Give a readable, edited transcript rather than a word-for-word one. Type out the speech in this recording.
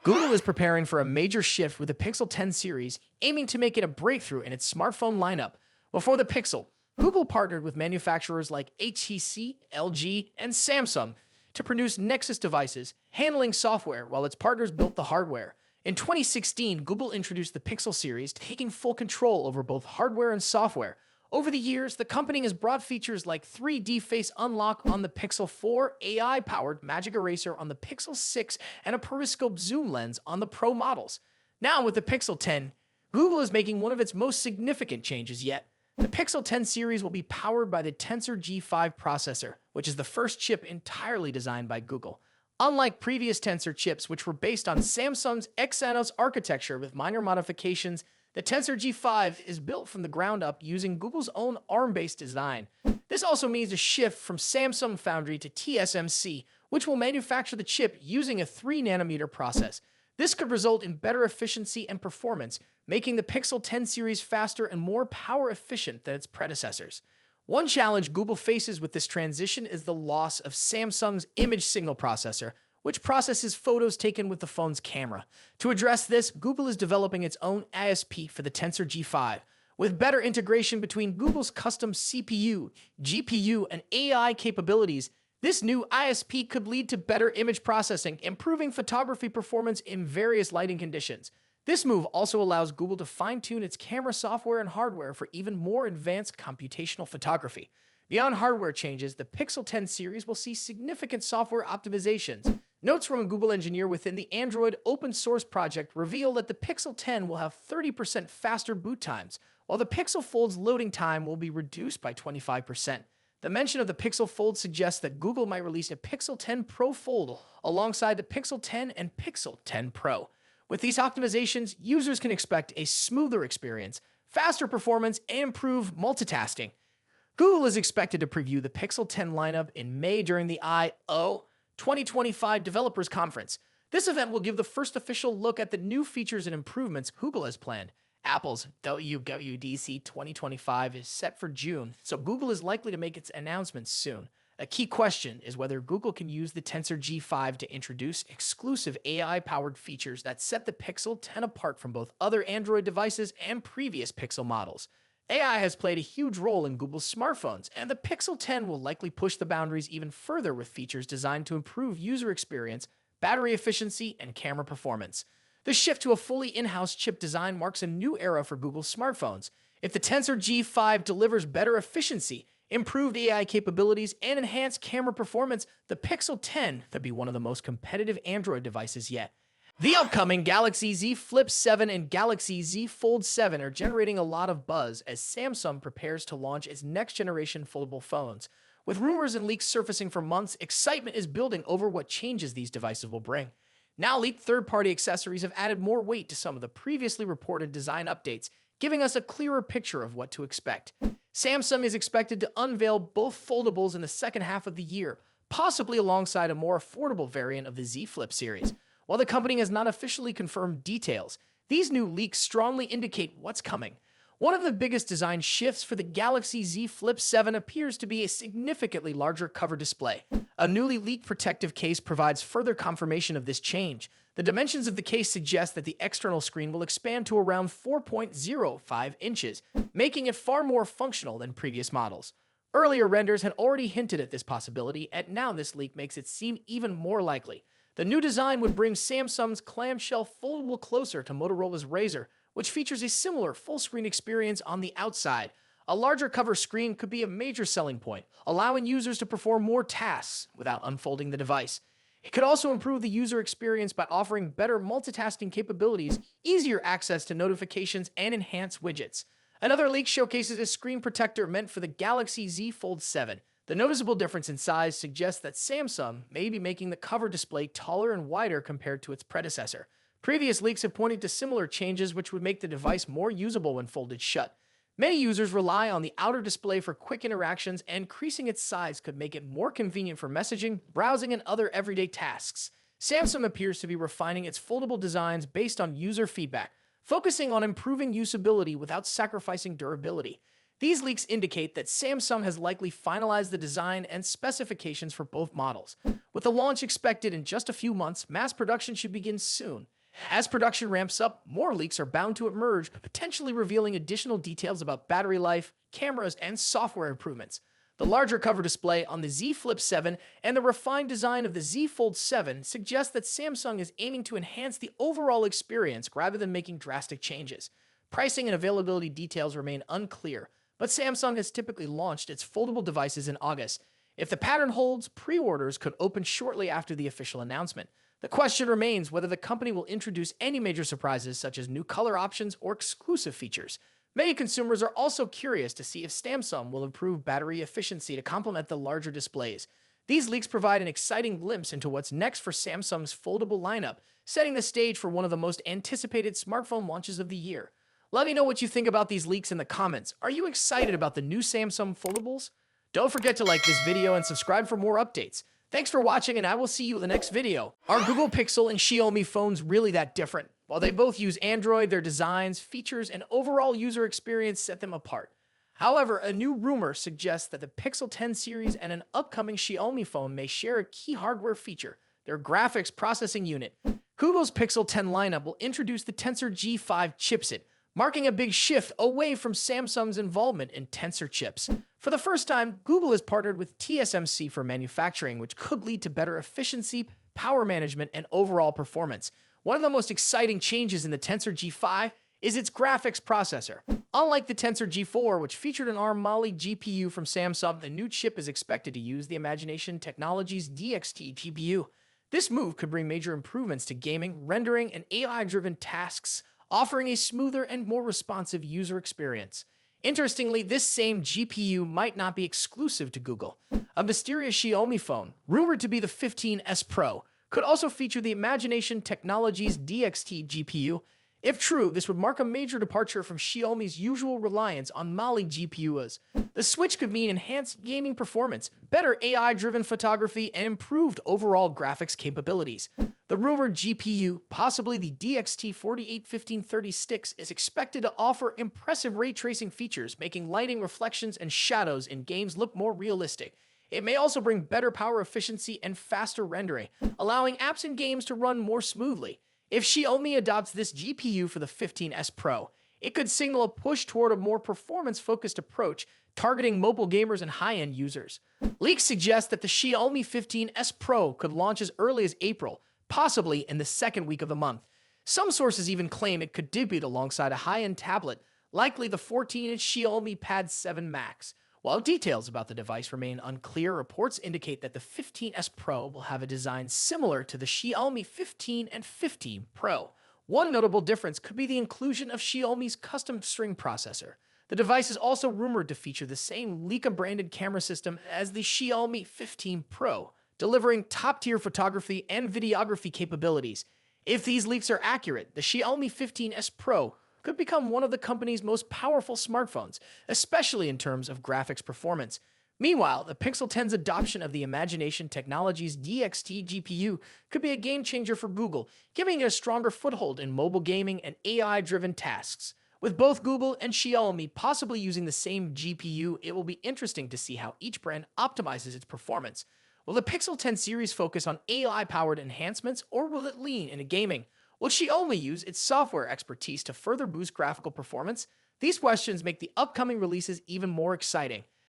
Google is preparing for a major shift with the Pixel 10 series, aiming to make it a breakthrough in its smartphone lineup. Before the Pixel, Google partnered with manufacturers like HTC, LG, and Samsung to produce Nexus devices, handling software while its partners built the hardware. In 2016, Google introduced the Pixel series, taking full control over both hardware and software. Over the years, the company has brought features like 3D Face Unlock on the Pixel 4, AI-powered Magic Eraser on the Pixel 6, and a periscope zoom lens on the Pro models. Now with the Pixel 10, Google is making one of its most significant changes yet. The Pixel 10 series will be powered by the Tensor G5 processor, which is the first chip entirely designed by Google. Unlike previous Tensor chips, which were based on Samsung's Exynos architecture with minor modifications, the Tensor G5 is built from the ground up using Google's own ARM-based design. This also means a shift from Samsung Foundry to TSMC, which will manufacture the chip using a 3nm process. This could result in better efficiency and performance, making the Pixel 10 series faster and more power efficient than its predecessors. One challenge Google faces with this transition is the loss of Samsung's image signal processor, which processes photos taken with the phone's camera. To address this, Google is developing its own ISP for the Tensor G5. With better integration between Google's custom CPU, GPU, and AI capabilities, this new ISP could lead to better image processing, improving photography performance in various lighting conditions. This move also allows Google to fine-tune its camera software and hardware for even more advanced computational photography. Beyond hardware changes, the Pixel 10 series will see significant software optimizations. Notes from a Google engineer within the Android open source project reveal that the Pixel 10 will have 30% faster boot times, while the Pixel Fold's loading time will be reduced by 25%. The mention of the Pixel Fold suggests that Google might release a Pixel 10 Pro Fold alongside the Pixel 10 and Pixel 10 Pro. With these optimizations, users can expect a smoother experience, faster performance, and improved multitasking. Google is expected to preview the Pixel 10 lineup in May during the I/O 2025 Developers Conference. This event will give the first official look at the new features and improvements Google has planned. Apple's WWDC 2025 is set for June, so Google is likely to make its announcements soon. A key question is whether Google can use the Tensor G5 to introduce exclusive AI-powered features that set the Pixel 10 apart from both other Android devices and previous Pixel models. AI has played a huge role in Google's smartphones, and the Pixel 10 will likely push the boundaries even further with features designed to improve user experience, battery efficiency, and camera performance. The shift to a fully in-house chip design marks a new era for Google's smartphones. If the Tensor G5 delivers better efficiency, improved AI capabilities, and enhanced camera performance, the Pixel 10 could be one of the most competitive Android devices yet. The upcoming Galaxy Z Flip 7 and Galaxy Z Fold 7 are generating a lot of buzz as Samsung prepares to launch its next-generation foldable phones. With rumors and leaks surfacing for months, excitement is building over what changes these devices will bring. Now leaked third-party accessories have added more weight to some of the previously reported design updates, giving us a clearer picture of what to expect. Samsung is expected to unveil both foldables in the second half of the year, possibly alongside a more affordable variant of the Z Flip series. While the company has not officially confirmed details, these new leaks strongly indicate what's coming. One of the biggest design shifts for the Galaxy Z Flip 7 appears to be a significantly larger cover display. A newly leaked protective case provides further confirmation of this change. The dimensions of the case suggest that the external screen will expand to around 4.05 inches, making it far more functional than previous models. Earlier renders had already hinted at this possibility, and now this leak makes it seem even more likely. The new design would bring Samsung's clamshell foldable closer to Motorola's Razr, which features a similar full-screen experience on the outside. A larger cover screen could be a major selling point, allowing users to perform more tasks without unfolding the device. It could also improve the user experience by offering better multitasking capabilities, easier access to notifications, and enhanced widgets. Another leak showcases a screen protector meant for the Galaxy Z Fold 7. The noticeable difference in size suggests that Samsung may be making the cover display taller and wider compared to its predecessor. Previous leaks have pointed to similar changes which would make the device more usable when folded shut. Many users rely on the outer display for quick interactions, and increasing its size could make it more convenient for messaging, browsing, and other everyday tasks. Samsung appears to be refining its foldable designs based on user feedback, focusing on improving usability without sacrificing durability. These leaks indicate that Samsung has likely finalized the design and specifications for both models. With the launch expected in just a few months, mass production should begin soon. As production ramps up, more leaks are bound to emerge, potentially revealing additional details about battery life, cameras, and software improvements. The larger cover display on the Z Flip 7 and the refined design of the Z Fold 7 suggest that Samsung is aiming to enhance the overall experience rather than making drastic changes. Pricing and availability details remain unclear, but Samsung has typically launched its foldable devices in August. If the pattern holds, pre-orders could open shortly after the official announcement. The question remains whether the company will introduce any major surprises such as new color options or exclusive features. Many consumers are also curious to see if Samsung will improve battery efficiency to complement the larger displays. These leaks provide an exciting glimpse into what's next for Samsung's foldable lineup, setting the stage for one of the most anticipated smartphone launches of the year. Let me know what you think about these leaks in the comments. Are you excited about the new Samsung foldables? Don't forget to like this video and subscribe for more updates. Thanks for watching, and I will see you in the next video. Are Google Pixel and Xiaomi phones really that different? While they both use Android, their designs, features, and overall user experience set them apart. However, a new rumor suggests that the Pixel 10 series and an upcoming Xiaomi phone may share a key hardware feature, their graphics processing unit. Google's Pixel 10 lineup will introduce the Tensor G5 chipset, marking a big shift away from Samsung's involvement in Tensor chips. For the first time, Google has partnered with TSMC for manufacturing, which could lead to better efficiency, power management, and overall performance. One of the most exciting changes in the Tensor G5 is its graphics processor. Unlike the Tensor G4, which featured an ARM Mali GPU from Samsung, the new chip is expected to use the Imagination Technologies DXT GPU. This move could bring major improvements to gaming, rendering, and AI-driven tasks, offering a smoother and more responsive user experience. Interestingly, this same GPU might not be exclusive to Google. A mysterious Xiaomi phone, rumored to be the 15S Pro, could also feature the Imagination Technologies DXT GPU. If true, this would mark a major departure from Xiaomi's usual reliance on Mali GPUs. The switch could mean enhanced gaming performance, better AI-driven photography, and improved overall graphics capabilities. The rumored GPU, possibly the DXT 481530 Stix, is expected to offer impressive ray tracing features, making lighting, reflections, and shadows in games look more realistic. It may also bring better power efficiency and faster rendering, allowing apps and games to run more smoothly. If Xiaomi adopts this GPU for the 15S Pro, it could signal a push toward a more performance-focused approach, targeting mobile gamers and high-end users. Leaks suggest that the Xiaomi 15S Pro could launch as early as April, possibly in the second week of the month. Some sources even claim it could debut alongside a high-end tablet, likely the 14-inch Xiaomi Pad 7 Max. While details about the device remain unclear, reports indicate that the 15S Pro will have a design similar to the Xiaomi 15 and 15 Pro. One notable difference could be the inclusion of Xiaomi's custom string processor. The device is also rumored to feature the same Leica-branded camera system as the Xiaomi 15 Pro, delivering top-tier photography and videography capabilities. If these leaks are accurate, the Xiaomi 15S Pro could become one of the company's most powerful smartphones, especially in terms of graphics performance. Meanwhile, the Pixel 10's adoption of the Imagination Technologies DXT GPU could be a game-changer for Google, giving it a stronger foothold in mobile gaming and AI-driven tasks. With both Google and Xiaomi possibly using the same GPU, it will be interesting to see how each brand optimizes its performance. Will the Pixel 10 series focus on AI-powered enhancements, or will it lean into gaming? Will Xiaomi use its software expertise to further boost graphical performance? These questions make the upcoming releases even more exciting.